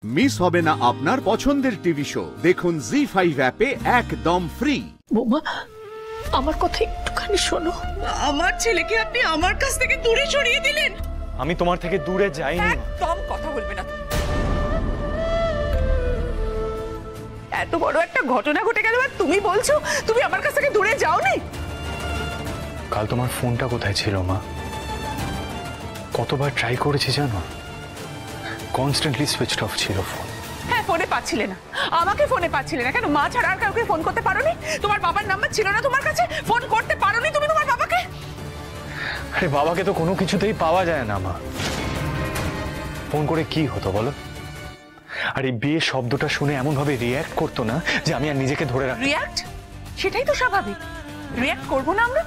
Miss হবে না আপনার পছন্দের টিভি শো। দেখুন জি5 অ্যাপে একদম ফ্রি। বৌমা, আমার কথা একটুখানি শোনো। আমার ছেলেকে আপনি আমার কাছ থেকে দূরে সরিয়ে দিলেন। আমি তোমার থেকে দূরে যাইনি। একদম কথা বলবে না। এত বড় একটা ঘটনা ঘটে গেল আর তুমি বলছো তুমি আমার কাছ থেকে দূরে যাওনি? কাল তোমার ফোনটা কোথায় ছিল মা? কতবার ট্রাই করেছি জানো, কনস্ট্যান্টলি সুইচড অফ ছিল ফোন। হ্যাঁ, ফোনে পাচ্ছিলে না, আমাকে ফোনে পাচ্ছিলে না কেন? মা ছাড়া আর কাউকে ফোন করতে পারোনি? তোমার বাবার নাম্বার ছিল না তোমার কাছে? ফোন করতে পারোনি তুমি তোমার বাবাকে? আরে বাবাকে তো কোনো কিছুতেই পাওয়া যায় না মা। ফোন করে কি হতো বলো? আর এই বিয়ে শব্দটা শুনে এমন ভাবে রিয়্যাক্ট করতো না যে আমি আর নিজেকে ধরে রাখি। রিয়্যাক্ট? সেটাই তো স্বাভাবিক। রিয়্যাক্ট করবো না আমরা?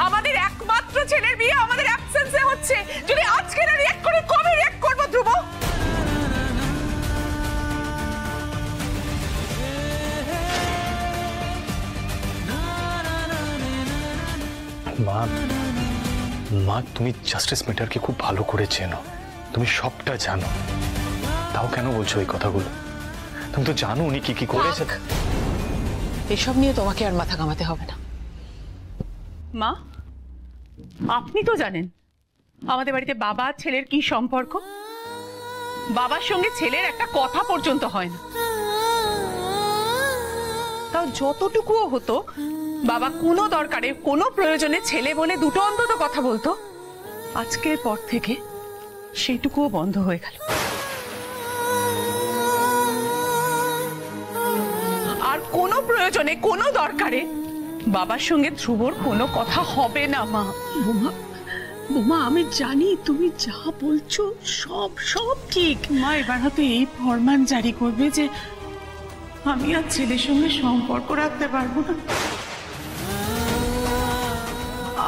আমাদের একমাত্র ছেলের বিয়ে আমাদের অ্যাবসেন্সে হচ্ছে। যদি আজকে না রিয়্যাক্ট করি, কবে রিয়্যাক্ট করবো ধ্রুব? মা, মা তুমি জাস্টিস মেটারকে খুব ভালো করে চেনো, তুমি সবটা জানো, তাও কেন বলছো এই কথাগুলো? তুমি তো জানো উনি কি কি করেছে। এসব নিয়ে তোমাকে আর মাথা ঘামাতে হবে না। মা, আপনি তো জানেন আমাদের বাড়িতে বাবা ছেলের কি সম্পর্ক। বাবার সঙ্গে ছেলের একটা কথা পর্যন্ত হয় না। তাও যতটুকুও হতো, বাবা কোনো দরকারে কোনো প্রয়োজনে ছেলে বলে দুটো অন্তত কথা বলতো। আজকের পর থেকে সেটুকুও বন্ধ হয়ে গেল। আর কোনো প্রয়োজনে কোনো দরকারে বাবার সঙ্গে ধ্রুবর কোনো কথা হবে না। মা, বৌমা, আমি জানি তুমি যা বলছো সব সব ঠিক। মা, এবার হয়তো এই ফরমান জারি করবে যে আমি আর ছেলের সঙ্গে সম্পর্ক রাখতে পারবো না।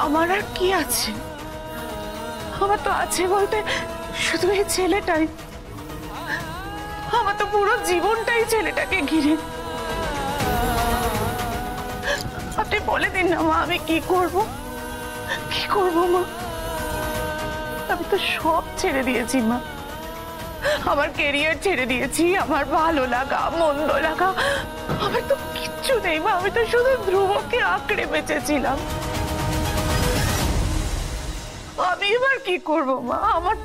আমার আর কি আছে? আমার তো আছে বলতে শুধু এই ছেলেটাই। আমার তো পুরো জীবনটাই ছেলেটাকে ঘিরে। আপনি বলে দিন না মা, আমি কি করব? কি করব মা? আমি তো সব ছেড়ে দিয়েছি মা। আমার ক্যারিয়ার ছেড়ে দিয়েছি, আমার ভালো লাগা মন্দ লাগা আমার তো কিচ্ছু নেই মা। আমি তো শুধু ধ্রুবকে আঁকড়ে বেঁচেছিলাম। আমি এবার কি করব মা? আমার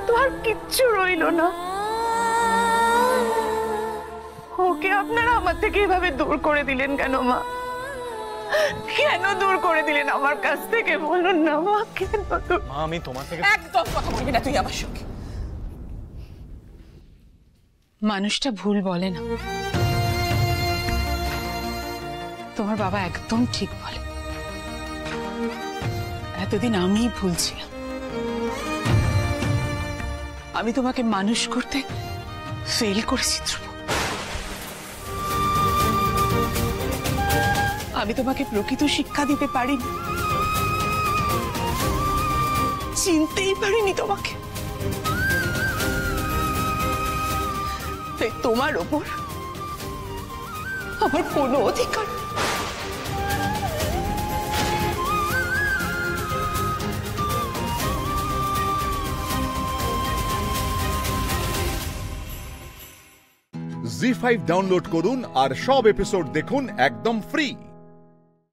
তো আর কিচ্ছু রইল না। ওকে আপনারা আমার থেকে এভাবে দূর করে দিলেন কেন মা? কেন দূর করে দিলেন আমার কাছ থেকে? বলুন না মা, কেন দূর? মা, আমি তোমার থেকে একদম কথা বলবি না তুই আমার সঙ্গে। মানুষটা ভুল বলে না। তোমার বাবা একদম ঠিক বলে। এতদিন আমি ভুল ছিলাম। আমি তোমাকে মানুষ করতে ফেল করেছি ধ্রুব। আমি তোমাকে প্রকৃত শিক্ষা দিতে পারিনি, চিনতেই পারিনি তোমাকে। তাই তোমার ওপর আমার কোনো অধিকার। জি5 ডাউনলোড করুন আর সব এপিসোড দেখুন একদম ফ্রি।